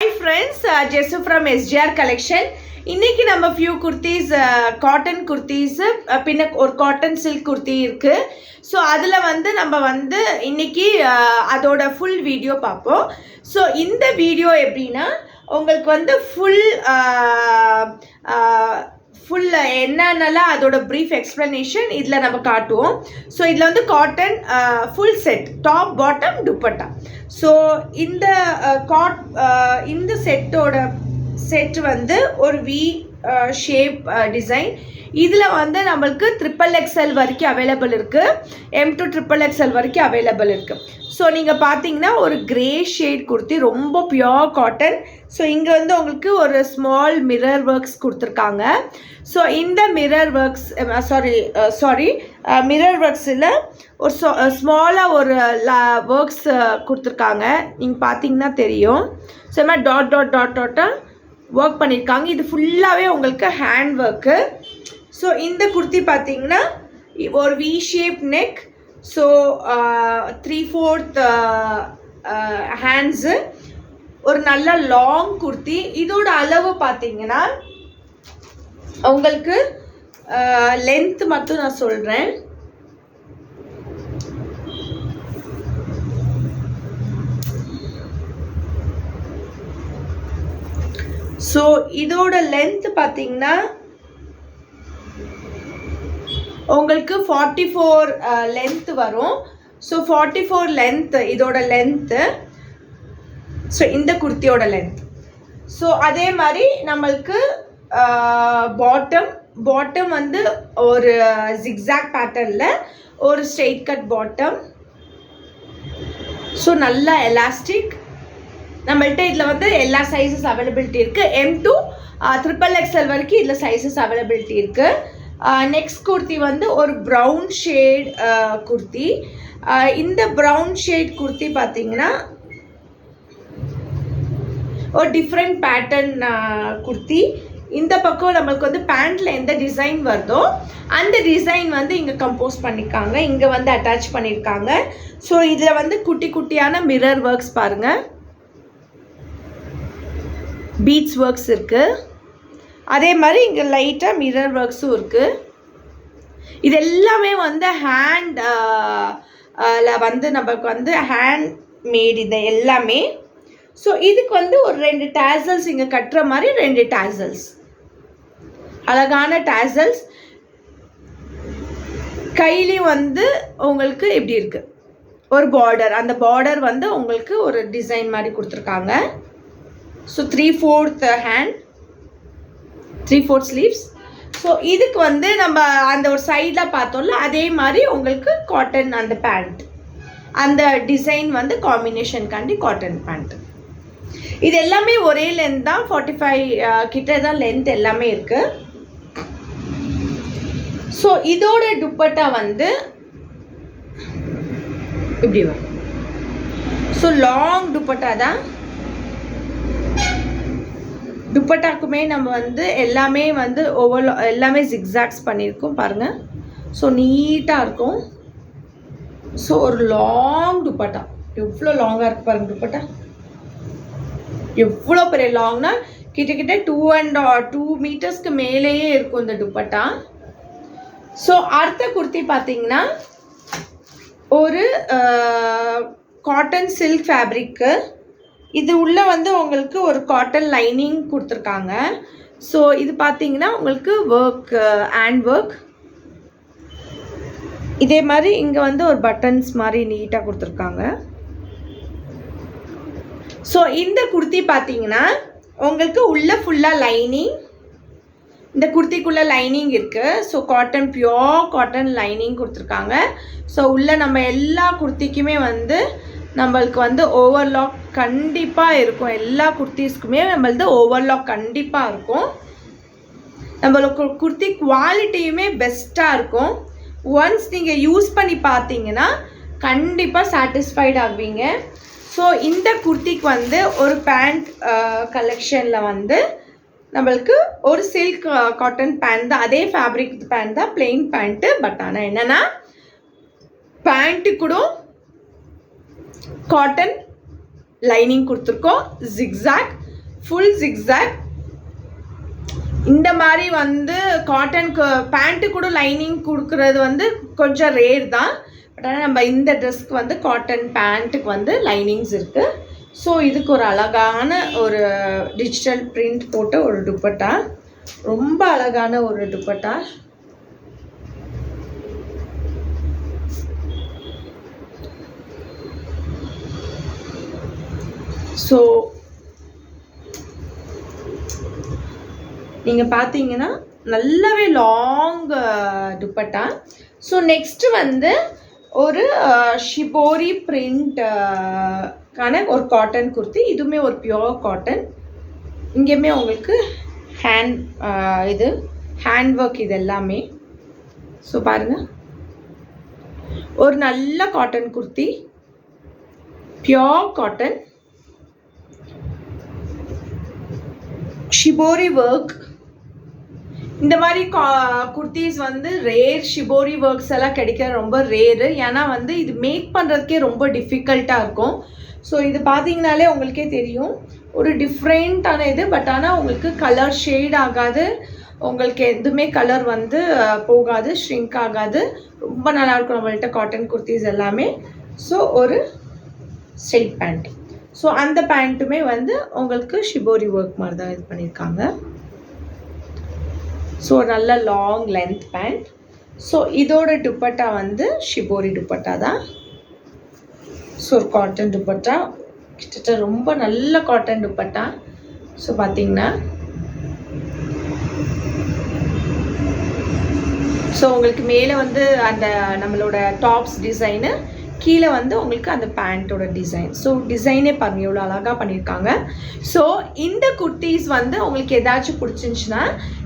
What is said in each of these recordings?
Hi friends, Jesu from SGR collection. இன்னைக்கு நம்ம few kurtis cotton kurtis பின்ன ஒரு cotton silk kurti இருக்கு. ஸோ அதில் வந்து நம்ம வந்து இன்னைக்கு அதோட ஃபுல் வீடியோ பார்ப்போம். ஸோ இந்த வீடியோ எப்படின்னா உங்களுக்கு வந்து ஃபுல் என்னென்னலாம் அதோட ப்ரீஃப் எக்ஸ்ப்ளனேஷன் இதில் நம்ம காட்டுவோம். ஸோ இதில் வந்து cotton full set top bottom dupatta. So இந்த செட் வந்து ஒரு வி ஷேப் டிசைன். இதில் வந்து நம்மளுக்கு XXL வரைக்கும் அவைலபிள் இருக்குது, M to XXL வரைக்கும் அவைலபிள் இருக்குது. ஸோ நீங்கள் பார்த்தீங்கன்னா ஒரு கிரே ஷேட் குர்த்தி, ரொம்ப பியோர் காட்டன். ஸோ இங்கே வந்து உங்களுக்கு ஒரு ஸ்மால் மிரர் ஒர்க்ஸ் கொடுத்துருக்காங்க. ஸோ இந்த மிரர் ஒர்க்ஸில் ஒரு ஸ்மாலாக ஒரு ஒர்க்ஸ் கொடுத்துருக்காங்க. நீங்கள் பார்த்தீங்கன்னா தெரியும். ஸோ இது மாதிரி டாட்டாக ஒர்க் பண்ணியிருக்காங்க. இது ஃபுல்லாகவே உங்களுக்கு ஹேண்ட் ஒர்க்கு. ஸோ இந்த குர்த்தி பார்த்தீங்கன்னா ஒரு we shape neck. So 3/4 hands, ஒரு நல்ல லாங் குர்த்தி. இதோட அளவு பார்த்தீங்கன்னா உங்களுக்கு லென்த் மட்டும் நான் சொல்கிறேன். ஸோ இதோட லென்த் பார்த்தீங்கன்னா உங்களுக்கு 44 லென்த் வரும். ஸோ 44 லென்த் இதோட லென்த்து. ஸோ இந்த குர்த்தியோட லென்த். ஸோ அதே மாதிரி நம்மளுக்கு பாட்டம் வந்து ஒரு ஜிக்ஸாக் பேட்டர்னில் ஒரு ஸ்ட்ரெயிட் கட் பாட்டம். ஸோ நல்லா எலாஸ்டிக். நம்மள்கிட்ட இதில் வந்து எல்லா சைஸஸ் அவைலபிலிட்டி இருக்குது. M to XXL வரைக்கும் இதில் சைஸஸ் அவைலபிலிட்டி இருக்குது. நெக்ஸ்ட் குர்த்தி வந்து ஒரு ப்ரௌன் ஷேட் குர்த்தி. இந்த ப்ரௌன் ஷேட் குர்த்தி பார்த்தீங்கன்னா ஒரு டிஃப்ரெண்ட் பேட்டர்ன் குர்த்தி. இந்த பக்கம் நம்மளுக்கு வந்து பேண்ட்டில் எந்த டிசைன் வருதோ அந்த டிசைன் வந்து இங்கே கம்போஸ் பண்ணியிருக்காங்க, இங்கே வந்து அட்டாச் பண்ணியிருக்காங்க. ஸோ இதில் வந்து குட்டி குட்டியான மிரர் ஒர்க்ஸ் பாருங்கள், பீட்ஸ் ஒர்க்ஸ் இருக்குது. அதே மாதிரி இங்கே லைட்டாக மிரர் ஒர்க்ஸும் இருக்குது. இது எல்லாமே வந்து வந்து நம்மளுக்கு வந்து ஹேண்ட் மேட் இது எல்லாமே. ஸோ இதுக்கு வந்து ஒரு 2 டேசல்ஸ் இங்கே கட்டுற மாதிரி 2 டேசல்ஸ், அழகான டேசல்ஸ். கையிலையும் வந்து உங்களுக்கு இப்படி இருக்குது ஒரு பார்டர். அந்த பார்டர் வந்து உங்களுக்கு ஒரு டிசைன் மாதிரி கொடுத்துருக்காங்க. So 3/4 hand, 3/4 sleeves. ஸோ இதுக்கு வந்து நம்ம அந்த ஒரு சைடில் பார்த்தோம்ல, அதே மாதிரி உங்களுக்கு காட்டன் அந்த பேண்ட், அந்த டிசைன் வந்து காம்பினேஷனுக்காண்டி காட்டன் பேண்ட். இது எல்லாமே ஒரே லென்த் தான், 45 கிட்ட தான் லென்த் எல்லாமே இருக்குது. ஸோ இதோட துப்பட்டா வந்து இப்படி வரும். ஸோ லாங் துப்பட்டா தான். துப்பட்டாக்குமே நம்ம வந்து எல்லாமே வந்து எல்லாமே ஜிக்ஸாக்ஸ் பண்ணியிருக்கோம் பாருங்கள். ஸோ நீட்டாக இருக்கும். ஸோ ஒரு லாங் துப்பட்டா, எவ்வளோ லாங்காக இருக்குது பாருங்கள். துப்பட்டா எவ்வளோ பெரிய லாங்னா கிட்டக்கிட்ட 2 மீட்டர்ஸ்க்கு மேலேயே இருக்கும் இந்த துப்பட்டா. ஸோ அடுத்த குர்த்தி பார்த்தீங்கன்னா ஒரு காட்டன் சில்க் ஃபேப்ரிக்கு. இது உள்ளே வந்து உங்களுக்கு ஒரு காட்டன் லைனிங் கொடுத்துருக்காங்க. ஸோ இது பார்த்தீங்கன்னா உங்களுக்கு ஒர்க், ஹேண்ட் ஒர்க். இதே மாதிரி இங்கே வந்து ஒரு பட்டன்ஸ் மாதிரி நீட்டாக கொடுத்துருக்காங்க. ஸோ இந்த குர்த்தி பார்த்தீங்கன்னா உங்களுக்கு உள்ளே ஃபுல்லாக லைனிங், இந்த குர்த்திக்குள்ளே லைனிங் இருக்குது. So cotton, pure cotton lining கொடுத்துருக்காங்க. ஸோ உள்ளே நம்ம எல்லா குர்த்திக்குமே வந்து நம்மளுக்கு வந்து ஓவர்லாக் கண்டிப்பாக இருக்கும். எல்லா குர்த்திஸ்க்குமே நம்மளது ஓவர்லாக் கண்டிப்பாக இருக்கும். நம்மளுக்கு குர்த்தி குவாலிட்டியுமே பெஸ்ட்டாக இருக்கும். ஒன்ஸ் நீங்கள் யூஸ் பண்ணி பார்த்தீங்கன்னா கண்டிப்பாக சாட்டிஸ்ஃபைட் ஆகுவீங்க. ஸோ இந்த குர்த்திக்கு வந்து ஒரு பேண்ட் கலெக்ஷனில் வந்து நம்மளுக்கு ஒரு சில்க் காட்டன் பேண்ட் தான், அதே ஃபேப்ரிக் பேண்ட் தான், பிளெயின் பேண்ட்டு. பட் ஆனால் என்னென்னா பேண்ட்டு கூட காட்டன் லைனிங் கொடுத்துருக்கோம், ஜிக்ஸாக். Full zigzag. இந்த மாதிரி வந்து காட்டனுக்கு பேண்ட்டு கூட லைனிங் கொடுக்குறது வந்து கொஞ்சம் ரேர் தான். பட் ஆனால் நம்ம இந்த ட்ரெஸ்க்கு வந்து காட்டன் பேண்ட்டுக்கு வந்து லைனிங்ஸ் இருக்குது. ஸோ இதுக்கு ஒரு அழகான ஒரு டிஜிட்டல் பிரிண்ட் போட்ட ஒரு துப்பட்டா, ரொம்ப அழகான ஒரு துப்பட்டா. ஸோ நீங்கள் பார்த்தீங்கன்னா நல்லாவே லாங் துப்பட்டா. ஸோ நெக்ஸ்ட்டு வந்து ஒரு ஷிபோரி பிரிண்ட்கான ஒரு காட்டன் குர்த்தி. இதுவுமே ஒரு பியோர் காட்டன். இங்கேயுமே உங்களுக்கு ஹேண்ட் ஒர்க் இது எல்லாமே. ஸோ பாருங்கள், ஒரு நல்ல cotton kurti, pure cotton, shibori work. இந்த மாதிரி குர்த்திஸ் வந்து ரேர். ஷிபோரி ஒர்க்ஸ் எல்லாம் கிடைக்க ரொம்ப ரேரு. ஏன்னா வந்து இது மேக் பண்ணுறதுக்கே ரொம்ப டிஃபிகல்ட்டாக இருக்கும். ஸோ இது பார்த்தீங்கனாலே உங்களுக்கே தெரியும், ஒரு டிஃப்ரெண்ட்டான இது. பட் ஆனால் உங்களுக்கு கலர் ஷேட் ஆகாது, உங்களுக்கு எதுவுமே கலர் வந்து போகாது, ஷ்ரிங்க் ஆகாது. ரொம்ப நல்லாயிருக்கும் நம்மள்கிட்ட காட்டன் குர்த்திஸ் எல்லாமே. ஸோ ஒரு ஸ்ட்ரெயிட் பேண்ட். ஸோ அந்த பேண்ட்டுமே வந்து உங்களுக்கு ஷிபோரி ஒர்க் மாதிரி தான் இது பண்ணியிருக்காங்க. ஸோ நல்ல லாங் லென்த் பேண்ட். ஸோ இதோட துப்பட்டா வந்து ஷிபோரி துப்பட்டா தான். ஸோ ஒரு காட்டன் துப்பட்டா, கிட்டத்தட்ட ரொம்ப நல்ல காட்டன் துப்பட்டா. ஸோ பார்த்தீங்கன்னா ஸோ உங்களுக்கு மேலே வந்து அந்த நம்மளோட டாப்ஸ் டிசைனு, கீழே வந்து உங்களுக்கு அந்த பேண்ட்டோட டிசைன். ஸோ டிசைனே பாருங்கள் எவ்வளோ அழகாக பண்ணியிருக்காங்க. ஸோ இந்த குர்த்திஸ் வந்து உங்களுக்கு ஏதாச்சும் பிடிச்சிருந்துச்சுன்னா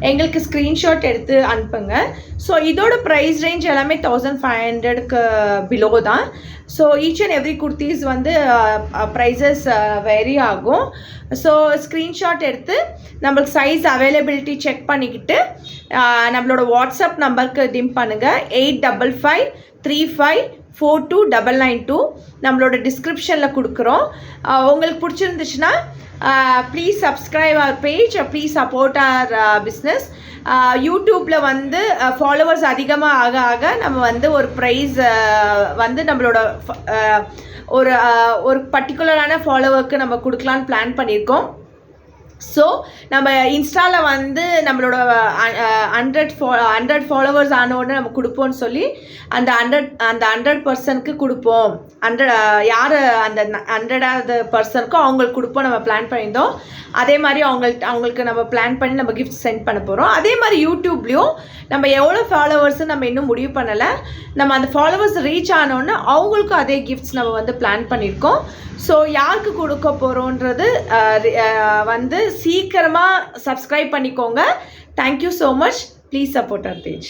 எங்களுக்கு ஸ்க்ரீன்ஷாட் எடுத்து அனுப்புங்க. ஸோ இதோட ப்ரைஸ் ரேஞ்ச் எல்லாமே 1500க்கு பிலோ தான். So each and every kurtis வந்து ப்ரைஸஸ் வேரி ஆகும். ஸோ ஸ்க்ரீன்ஷாட் எடுத்து நம்மளுக்கு சைஸ் அவைலபிலிட்டி செக் பண்ணிக்கிட்டு நம்மளோட வாட்ஸ்அப் நம்பருக்கு டிம் பண்ணுங்கள். 8535429992 நம்மளோட டிஸ்கிரிப்ஷனில் கொடுக்குறோம். உங்களுக்கு பிடிச்சிருந்துச்சுன்னா please subscribe our page, please support our business. யூடியூப்பில் வந்து ஃபாலோவர்ஸ் அதிகமாக ஆக ஆக நம்ம வந்து ஒரு ப்ரைஸ் வந்து நம்மளோட ஒரு பர்டிகுலரான ஃபாலோவருக்கு நம்ம கொடுக்கலான்னு பிளான் பண்ணியிருக்கோம். ஸோ நம்ம இன்ஸ்டாவில் வந்து நம்மளோட 100 ஃபாலோவர்ஸ் ஆனோடனே நம்ம கொடுப்போம்னு சொல்லி அந்த 100% கொடுப்போம். யார் அந்த 100வது பர்சனுக்கும் அவங்களுக்கு கொடுப்போம் நம்ம பிளான் பண்ணியிருந்தோம். அதே மாதிரி அவங்களுக்கு நம்ம பிளான் பண்ணி நம்ம கிஃப்ட் சென்ட் பண்ண போகிறோம். அதே மாதிரி யூடியூப்லேயும் நம்ம எவ்வளோ ஃபாலோவர்ஸு நம்ம இன்னும் முடிவு பண்ணலை. நம்ம அந்த ஃபாலோவர்ஸ் ரீச் ஆனோன்னா அவங்களுக்கும் அதே கிஃப்ட்ஸ் நம்ம வந்து பிளான் பண்ணியிருக்கோம். ஸோ யாருக்கு கொடுக்க போகிறோன்றது வந்து சீக்கிரமாக சப்ஸ்கிரைப் பண்ணிக்கோங்க. Thank you so much. Please support our page.